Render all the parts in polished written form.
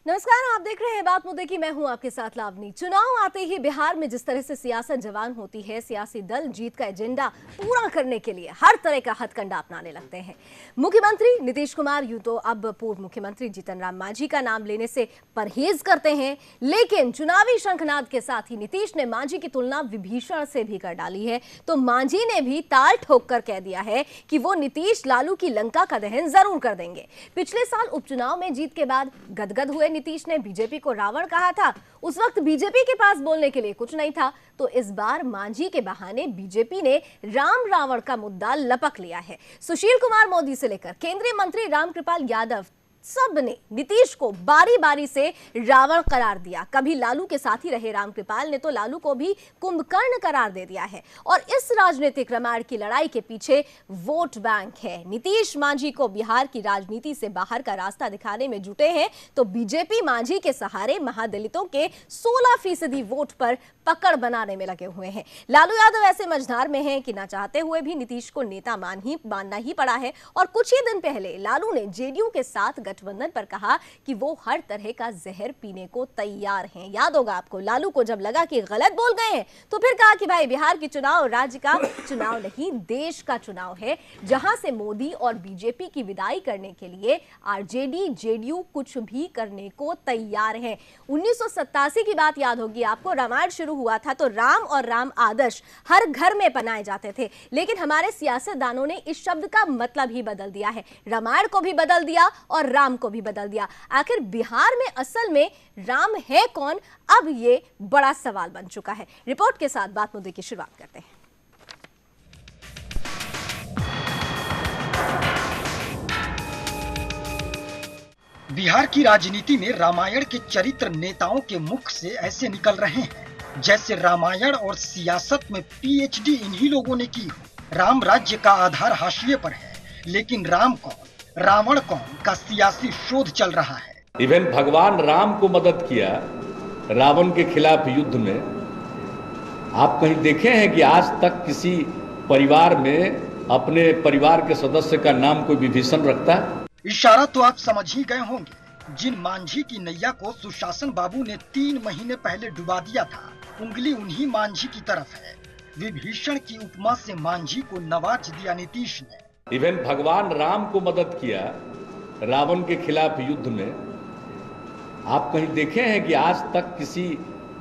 नमस्कार, आप देख रहे हैं बात मुद्दे की। मैं हूं आपके साथ लावनी। चुनाव आते ही बिहार में जिस तरह से सियासत जवान होती है, सियासी दल जीत का एजेंडा पूरा करने के लिए हर तरह का हथकंडा अपनाने लगते हैं। मुख्यमंत्री नीतीश कुमार यूं तो अब पूर्व मुख्यमंत्री जीतन राम मांझी का नाम लेने से परहेज करते हैं, लेकिन चुनावी शंखनाद के साथ ही नीतीश ने मांझी की तुलना विभीषण से भी कर डाली है। तो मांझी ने भी ताल ठोक कर कह दिया है कि वो नीतीश लालू की लंका का दहन जरूर कर देंगे। पिछले साल उपचुनाव में जीत के बाद गदगद हुए नीतीश ने बीजेपी को रावण कहा था। उस वक्त बीजेपी के पास बोलने के लिए कुछ नहीं था, तो इस बार मांझी के बहाने बीजेपी ने राम रावण का मुद्दा लपक लिया है। सुशील कुमार मोदी से लेकर केंद्रीय मंत्री रामकृपाल यादव सब ने नीतीश को बारी बारी से रावण करार दिया। कभी लालू के साथ ही रहे रामकृपाल ने तो लालू को भी कुंभकर्ण करार दे दिया है। और इस राजनीतिक रामायण की लड़ाई के पीछे वोट बैंक है। नीतीश मांझी को बिहार की राजनीति से बाहर का रास्ता दिखाने में जुटे हैं, तो बीजेपी मांझी के सहारे महादलितों के 16% वोट पर पकड़ बनाने में लगे हुए हैं। लालू यादव ऐसे मझधार में हैं कि ना चाहते हुए भी नीतीश को नेता मानना ही पड़ा है। और कुछ ही दिन पहले लालू ने जेडीयू के साथ गठबंधन पर कहा कि वो हर तरह का जहर पीने को तैयार हैं। याद होगा आपको, लालू को जब लगा कि गलत बोल गए हैं तो फिर कहा कि भाई बिहार की चुनाव राज्य का चुनाव नहीं, देश का चुनाव है, जहां से मोदी और बीजेपी की विदाई करने के लिए आरजेडी जेडीयू कुछ भी करने को तैयार है। 1987 की बात याद होगी आपको। रामायण शुरू हुआ था तो राम और राम आदर्श हर घर में बनाए जाते थे, लेकिन हमारे सियासतदानों ने इस शब्द का मतलब ही बदल दिया है। रामायण को भी बदल दिया और राम को भी बदल दिया। आखिर बिहार में असल में राम है कौन, अब ये बड़ा सवाल बन चुका है। रिपोर्ट के साथ बात मुद्दे की शुरुआत करते हैं। बिहार की राजनीति में रामायण के चरित्र नेताओं के मुख से ऐसे निकल रहे हैं जैसे रामायण और सियासत में पीएचडी इन्हीं लोगों ने की हो। राम राज्य का आधार हाशिए पर है, लेकिन राम कौन, रावण कौन का सियासी शोध चल रहा है। इवन भगवान राम को मदद किया रावण के खिलाफ युद्ध में। आप कहीं देखे हैं कि आज तक किसी परिवार में अपने परिवार के सदस्य का नाम कोई विभीषण रखता है? इशारा तो आप समझ ही गए होंगे। जिन मांझी की नैया को सुशासन बाबू ने 3 महीने पहले डुबा दिया था, उंगली उन्हीं मांझी की तरफ है। विभीषण की उपमा से मांझी को नवाज दिया नीतीश ने। इवन भगवान राम को मदद किया रावण के खिलाफ युद्ध में। आप कहीं देखे हैं कि आज तक किसी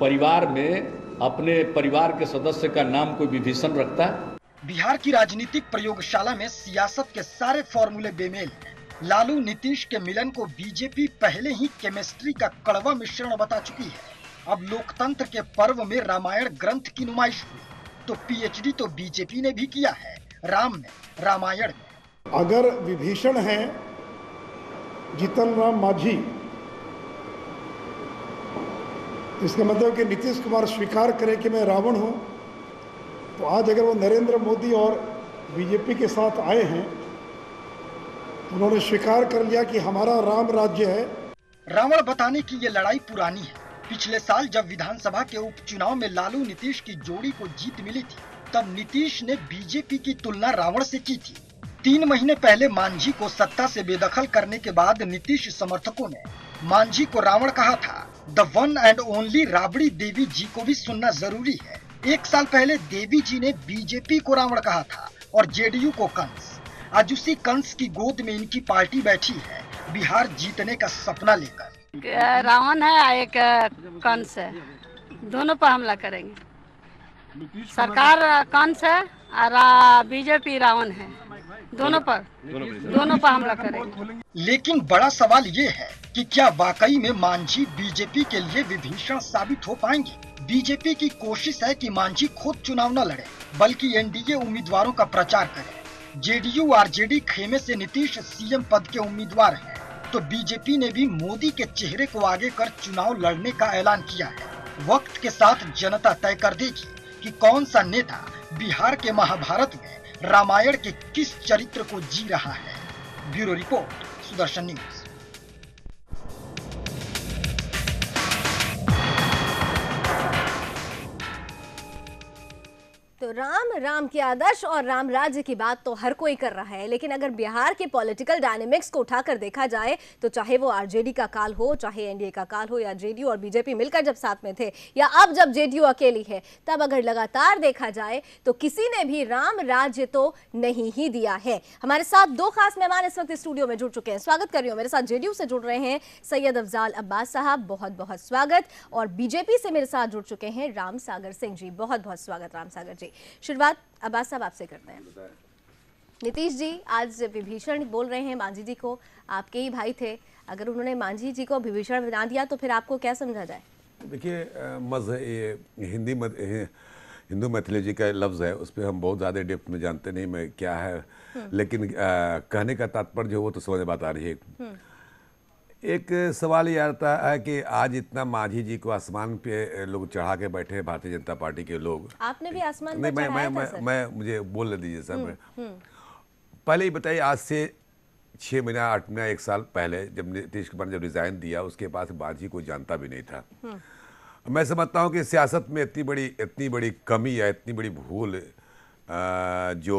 परिवार में अपने परिवार के सदस्य का नाम कोई विभीषण रखता है? बिहार की राजनीतिक प्रयोगशाला में सियासत के सारे फॉर्मूले बेमेल हैं। लालू नीतीश के मिलन को बीजेपी पहले ही केमिस्ट्री का कड़वा मिश्रण बता चुकी है। अब लोकतंत्र के पर्व में रामायण ग्रंथ की नुमाइश हुई, तो पीएचडी तो बीजेपी ने भी किया है राम में, रामायण में। अगर विभीषण है जीतन राम मांझी, इसका मतलब कि नीतीश कुमार स्वीकार करे कि मैं रावण हूं, तो आज अगर वो नरेंद्र मोदी और बीजेपी के साथ आए हैं, उन्होंने स्वीकार कर लिया कि हमारा राम राज्य है। रावण बताने की ये लड़ाई पुरानी है। पिछले साल जब विधानसभा के उपचुनाव में लालू नीतीश की जोड़ी को जीत मिली थी, तब नीतीश ने बीजेपी की तुलना रावण से की थी। 3 महीने पहले मांझी को सत्ता से बेदखल करने के बाद नीतीश समर्थकों ने मांझी को रावण कहा था। The one and only Rabri Devi ji को भी सुनना जरूरी है। 1 साल पहले देवी जी ने बीजेपी को रावण कहा था और जेडीयू को कंस। आज उसी कंस की गोद में इनकी पार्टी बैठी है, बिहार जीतने का सपना लेकर। रावण है, एक कंस है, दोनों पर हमला करेंगे। सरकार कंस है और बीजेपी रावण है, दोनों पर हमला करेंगे। लेकिन बड़ा सवाल ये है कि क्या वाकई में मांझी बीजेपी के लिए विभीषण साबित हो पाएंगे। बीजेपी की कोशिश है कि मांझी खुद चुनाव न लड़े, बल्कि एनडीए उम्मीदवारों का प्रचार करे। जेडीयू आरजेडी खेमे से नीतीश सीएम पद के उम्मीदवार हैं, तो बीजेपी ने भी मोदी के चेहरे को आगे कर चुनाव लड़ने का ऐलान किया है। वक्त के साथ जनता तय कर देगी कि कौन सा नेता बिहार के महाभारत में रामायण के किस चरित्र को जी रहा है। Bureau report, Sudarshan news. तो तो राम के आदर्श और राम राज्य की बात तो हर कोई कर रहा है, लेकिन अगर बिहार के पॉलिटिकल डायनेमिक्स को उठाकर देखा जाए तो चाहे वो आरजेडी का काल हो, चाहे एनडीए का काल हो, या जेडीयू और बीजेपी मिलकर जब साथ में थे, या अब जब जेडीयू अकेली है, तब अगर लगातार देखा जाए तो किसी ने भी राम राज्य तो नहीं ही दिया है। हमारे साथ दो खास मेहमान इस वक्त स्टूडियो में जुड़ चुके हैं। स्वागत कर रही हूं। मेरे साथ जेडीयू से जुड़ रहे हैं सैयद अफजाल अब्बास साहब, बहुत बहुत स्वागत। और बीजेपी से मेरे साथ जुड़ चुके हैं राम सागर सिंह जी, बहुत बहुत स्वागत राम सागर जी। शुरुआत अब्बास साहब आपसे करते हैं। नीतीश जी आज विभीषण बोल रहे हैं मांझी जी को, आपके ही भाई थे, अगर उन्होंने मांझी जी को विभीषण बना दिया तो फिर आपको क्या समझा जाए? देखिए ये हिंदू मैथोलॉजी का लफ्ज़ है, उस पर हम बहुत ज़्यादा डेप्थ में जानते नहीं मैं क्या है, लेकिन कहने का तात्पर्य जो वो तो समझ बात आ रही है। एक सवाल ये आता है कि आज इतना मांझी जी को आसमान पे लोग चढ़ा के बैठे हैं भारतीय जनता पार्टी के लोग। आपने भी आसमान पर चढ़ाया था सर? मैं मुझे बोलने दीजिए सर। पहले ही बताइए, आज से 6 महीना 8 महीना 1 साल पहले जब नीतीश कुमार ने जब रिजाइन दिया, उसके बाद मांझी कोई जानता भी नहीं था। मैं समझता हूँ कि सियासत में इतनी बड़ी कमी या इतनी बड़ी भूल जो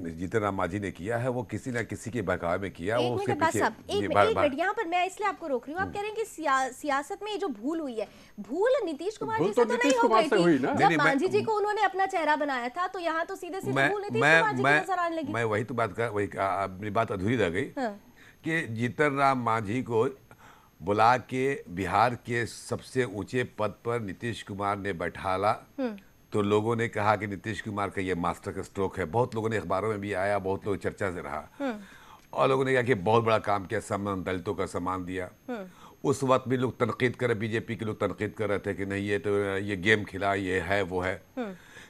जीतन राम मांझी ने किया है, वो किसी न किसी के बहकावे में किया। एक मिनट यहाँ पर मैं इसलिए आपको रोक रही हूँ। आप कह रहे हैं कि सियासत में ये जो भूल हुई है, भूल नीतीश कुमार जी से तो नहीं हो गई थी। जब मांझी जी को उन्होंने अपना चेहरा बनाया था तो यहाँ तो सीधे सीधे भूल नीतीश कुमार जी की नजर आने लगी। मैं वही तो बात कर, मेरी बात अधूरी रह गई कि जीतन राम मांझी को बुला के बिहार के सबसे ऊंचे पद पर नीतीश कुमार ने बैठाला, तो लोगों ने कहा कि नीतीश कुमार का ये मास्टर का स्ट्रोक है। बहुत लोगों ने अखबारों में भी आया, बहुत लोग चर्चा से रहा, और लोगों ने कहा कि बहुत बड़ा काम किया, सम्मान दलितों का सम्मान दिया। उस वक्त भी लोग तनकीद कर, बीजेपी के लोग तनकीद कर रहे थे कि नहीं ये गेम खिला, ये है वो है।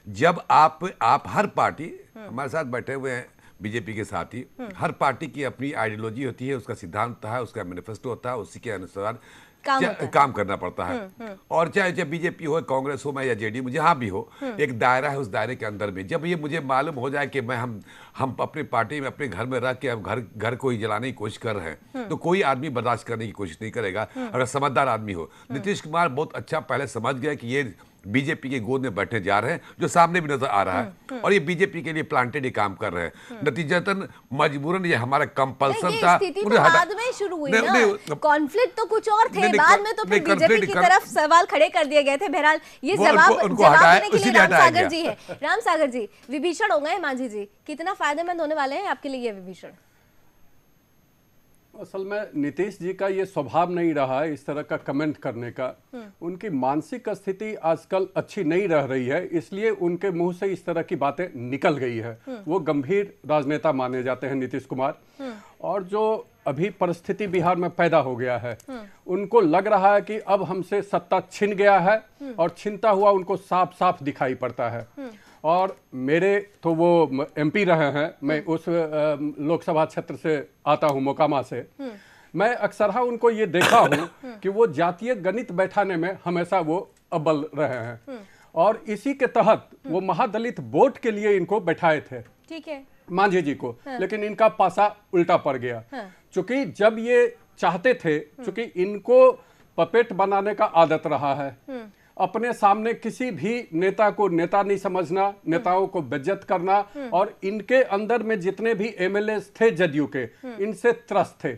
जब आप हर पार्टी हमारे साथ बैठे हुए हैं, बीजेपी के साथ ही, हर पार्टी की अपनी आइडियोलॉजी होती है, उसका सिद्धांत होता है, उसका मैनिफेस्टो होता है, उसी के अनुसार काम करना पड़ता है। और चाहे बीजेपी हो, कांग्रेस हो, मैं या जेडीयू, जहां भी हो, एक दायरा है, उस दायरे के अंदर में जब ये मुझे मालूम हो जाए कि मैं हम अपनी पार्टी में अपने घर में रह के हम घर को ही जलाने की कोशिश कर रहे हैं, तो कोई आदमी बर्दाश्त करने की कोशिश नहीं करेगा अगर समझदार आदमी हो। नीतीश कुमार बहुत अच्छा पहले समझ गया कि ये बीजेपी के गोद में बैठे जा रहे हैं, जो सामने भी नजर आ रहा है, और ये बीजेपी के लिए प्लांटेड ही काम कर रहे हैं। नतीजतन मजबूरन ये हमारा कंपल्सन था। बाद में शुरू हुई ना, कॉन्फ्लिक्ट तो कुछ और थे, बाद में तो फिर बीजेपी की तरफ सवाल खड़े कर दिए गए थे। बहरहाल ये जवाब देने के लिए राम सागर जी है। राम सागर जी, विभीषण हो गए मांझी जी, कितना फायदेमंद होने वाले हैं आपके लिए ये विभीषण? असल में नीतीश जी का ये स्वभाव नहीं रहा है इस तरह का कमेंट करने का। उनकी मानसिक स्थिति आजकल अच्छी नहीं रह रही है, इसलिए उनके मुंह से इस तरह की बातें निकल गई है। वो गंभीर राजनेता माने जाते हैं नीतीश कुमार, और जो अभी परिस्थिति बिहार में पैदा हो गया है, उनको लग रहा है कि अब हमसे सत्ता छिन गया है, और छिनता हुआ उनको साफ साफ दिखाई पड़ता है। और मेरे तो वो एमपी रहे हैं, मैं उस लोकसभा क्षेत्र से आता हूँ, मोकामा से। मैं अक्सर उनको ये देखा हूँ कि वो जातीय गणित बैठाने में हमेशा वो अव्वल रहे हैं, और इसी के तहत वो महादलित वोट के लिए इनको बैठाए थे, ठीक है, मांझी जी को। लेकिन इनका पासा उल्टा पड़ गया, चूंकि जब ये चाहते थे, चूंकि इनको पपेट बनाने का आदत रहा है, अपने सामने किसी भी नेता को नेता नहीं समझना, नेताओं को बेइज्जत करना, और इनके अंदर में जितने भी एमएलए थे जदयू के, इनसे त्रस्त थे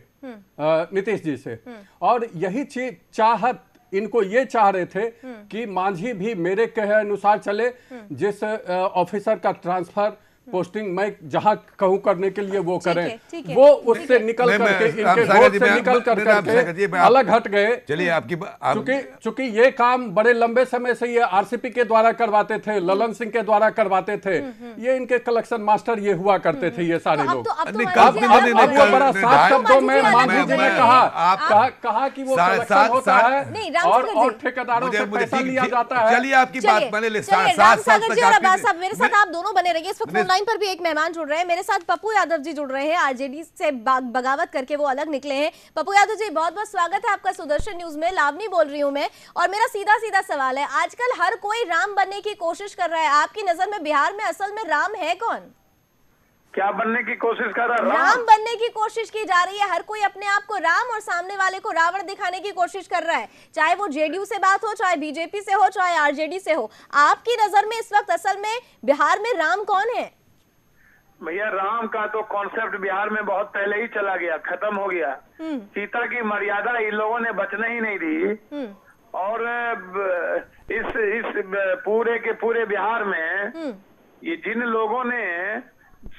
नीतीश जी से। और यही चीज चाहत इनको ये चाह रहे थे कि मांझी भी मेरे कहे अनुसार चले, जिस ऑफिसर का ट्रांसफर पोस्टिंग मैं जहां कहूं करने के लिए वो करें, वो उससे निकल करके इनके वोट से निकल करके अलग हट गए। चलिए चूंकि ये काम बड़े लंबे समय से ये आरसीपी के द्वारा करवाते थे, ललन सिंह के द्वारा करवाते थे, ये इनके कलेक्शन मास्टर ये हुआ करते थे ये सारे लोग। अब वो बड़ा साफ शब्दों में मांझी जी ने कहा कि वो कलेक्शन होता है और ठेकेदारों से पैसा लिया जाता है। चलिए आपकी बात मैंने मेरे साथ आप दोनों बने रहिए। इस वक्त लाइन पर भी एक मेहमान जुड़ रहे हैं, मेरे साथ पप्पू यादव जी जुड़ रहे हैं, आरजेडी से बगावत करके वो अलग निकले हैं। पप्पू यादव जी, बहुत बहुत स्वागत है आपका सुदर्शन न्यूज में। लावनी बोल रही हूं मैं, और मेरा सीधा सीधा सवाल है, आजकल हर कोई राम बनने की कोशिश कर रहा है, आपकी नजर में बिहार में असल में राम है कौन? क्या बनने की कोशिश कर रहा है? राम बनने की कोशिश की जा रही है। हर कोई अपने आप को राम और सामने वाले को रावण दिखाने की कोशिश कर रहा है, चाहे वो जेडीयू से बात हो, चाहे बीजेपी से हो, चाहे आरजेडी से हो। आपकी नजर में इस वक्त असल में बिहार में राम कौन है? भैया राम का तो कॉन्सेप्ट बिहार में बहुत पहले ही चला गया, खत्म हो गया। सीता की मर्यादा इन लोगों ने बचने ही नहीं दी। और इस पूरे के पूरे बिहार में ये जिन लोगों ने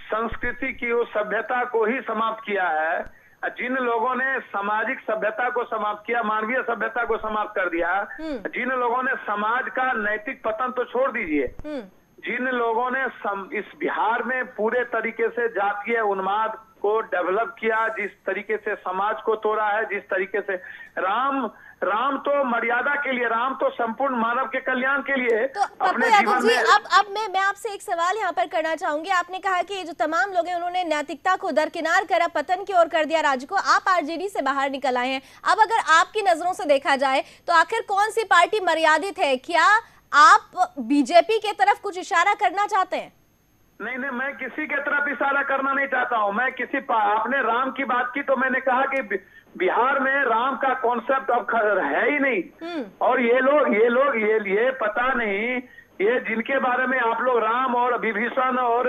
संस्कृति की उस सभ्यता को ही समाप्त किया है, जिन लोगों ने सामाजिक सभ्यता को समाप्त किया, मानवीय सभ्यता को समाप्त कर दिया, जिन लोगों ने समाज का नैतिक पतन तो छोड़ दीजिए, जिन लोगों ने इस बिहार में पूरे तरीके से जातीय उन्माद को डेवलप किया, जिस तरीके से समाज को तोड़ा है, जिस तरीके से राम तो मर्यादा के लिए, राम तो संपूर्ण मानव के कल्याण के लिए। तो पप्पू यादव जी, अब मैं आपसे एक सवाल यहाँ पर करना चाहूंगी। आपने कहा कि जो तमाम लोग हैं उन्होंने नैतिकता को दरकिनार करा, पतन की ओर कर दिया राज्य को। आप आरजेडी से बाहर निकल आए हैं। अब अगर आपकी नजरों से देखा जाए तो आखिर कौन सी पार्टी मर्यादित है? क्या आप बीजेपी के तरफ कुछ इशारा करना चाहते हैं? नहीं, मैं किसी के तरफ इशारा करना नहीं चाहता हूं। मैं आपने राम की बात की तो मैंने कहा कि बिहार में राम का कॉन्सेप्ट अब है ही नहीं। और ये लोग ये पता नहीं, ये जिनके बारे में आप लोग राम और विभीषण और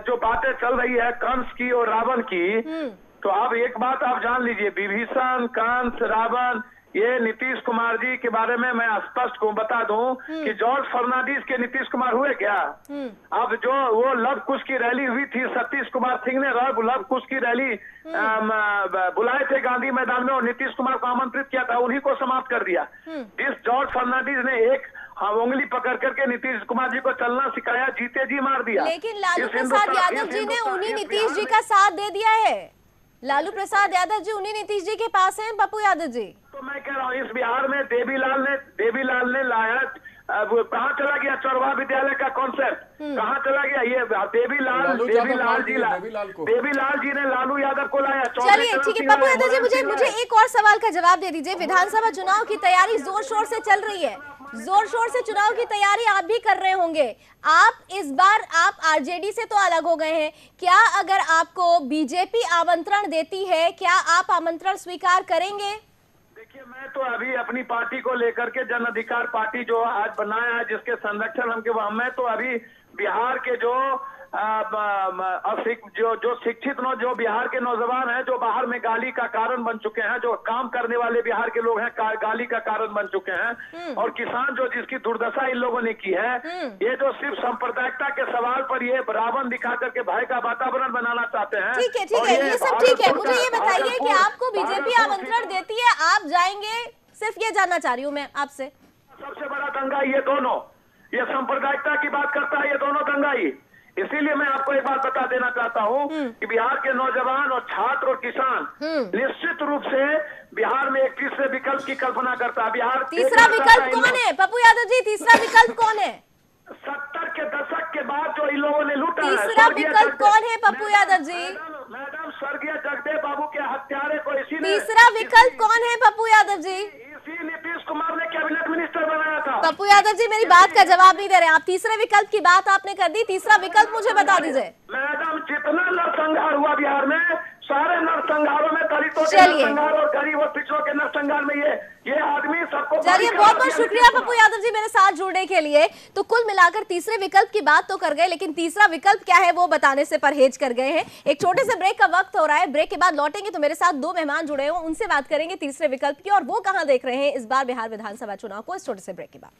जो बातें चल रही है कंस की और रावण की, तो आप एक बात आप जान लीजिए, विभीषण, कंस, रावण, ये नीतीश कुमार जी के बारे में मैं स्पष्ट को बता दूं कि जॉर्ज फर्नांडिस के नीतीश कुमार हुए क्या? अब जो वो लव कुश की रैली हुई थी, सतीश कुमार सिंह ने लव कुश की रैली बुलाए थे गांधी मैदान में और नीतीश कुमार को आमंत्रित किया था, उन्हीं को समाप्त कर दिया। जिस जॉर्ज फर्नांडिस ने एक उंगली पकड़ करके नीतीश कुमार जी को चलना सिखाया, जीते जी मार दिया। लेकिन लालू प्रसाद यादव जी ने उन्हीं नीतीश जी का साथ दे दिया है। लालू प्रसाद यादव जी उन्हीं नीतीश जी के पास हैं। पप्पू यादव जी, तो मैं कह रहा हूँ इस बिहार में देवीलाल ने लाया, कहाँ चला गया चौरवा विद्यालय का कॉन्सेप्ट? कहाँ चला गया ये देवीलाल जी ने लालू यादव को लाया। चलिए ठीक है पप्पू यादव जी, मुझे एक और सवाल का जवाब दे दीजिए। विधानसभा चुनाव की तैयारी जोर शोर से चल रही है, जोर शोर से चुनाव की तैयारी आप भी कर रहे होंगे। इस बार आप आरजेडी से तो अलग हो गए हैं, क्या अगर आपको बीजेपी आमंत्रण देती है, क्या आप आमंत्रण स्वीकार करेंगे? देखिए, मैं तो अभी अपनी पार्टी को लेकर के जन अधिकार पार्टी जो आज बनाया है, जिसके संरक्षण मैं तो अभी बिहार के जो शिक्षित जो बिहार के नौजवान हैं, जो बाहर में गाली का कारण बन चुके हैं, जो काम करने वाले बिहार के लोग हैं गाली का कारण बन चुके हैं, और किसान जो जिसकी दुर्दशा इन लोगों ने की है, ये जो सिर्फ सांप्रदायिकता के सवाल पर ये रावण दिखा करके भय का वातावरण बनाना चाहते हैं। ठीक है, ये सब ठीक है। मुझे ये बताइए कि आपको बीजेपी आमंत्रण देती है, आप जाएंगे? सिर्फ ये जानना चाह रही हूँ मैं आपसे। सबसे बड़ा दंगा ये दोनों, ये सांप्रदायिकता की बात करता है, ये दोनों दंगाई। इसीलिए मैं आपको एक बात बता देना चाहता हूँ कि बिहार के नौजवान और छात्र और किसान निश्चित रूप से बिहार में एक तीसरे विकल्प की कल्पना करता है। बिहार तीसरा विकल्प कौन है पप्पू यादव जी? तीसरा विकल्प कौन है? 70 के दशक के बाद जो इन लोगों ने लूटा है, तीसरा विकल्प कौन है पप्पू यादव जी? मैडम, स्वर्गीय जगदेव बाबू के हत्यारे को इसी ने। तीसरा विकल्प कौन है पप्पू यादव जी? इसी नीतीश कुमार ने कैबिनेट मिनिस्टर बनाया था। पप्पू यादव जी, मेरी बात का जवाब नहीं दे रहे आप। तीसरे विकल्प की बात आपने कर दी, तीसरा विकल्प मुझे बता दीजिए। मैडम, जितना नरसंहार हुआ बिहार में, सारे नरसंहारों में दलितों के नरसंहार और गरीब और पिछड़ों के नरसंहार में ये आदमी सबको। चलिए, बहुत बहुत शुक्रिया पप्पू यादव जी मेरे साथ जुड़ने के लिए। तो कुल मिलाकर तीसरे विकल्प की बात तो कर गए, लेकिन तीसरा विकल्प क्या है वो बताने से परहेज कर गए हैं। एक छोटे से ब्रेक का वक्त हो रहा है, ब्रेक के बाद लौटेंगे तो मेरे साथ दो मेहमान जुड़े हो, उनसे बात करेंगे तीसरे विकल्प की और वो कहां देख रहे हैं इस बार बिहार विधानसभा चुनाव को। इस छोटे से ब्रेक के बाद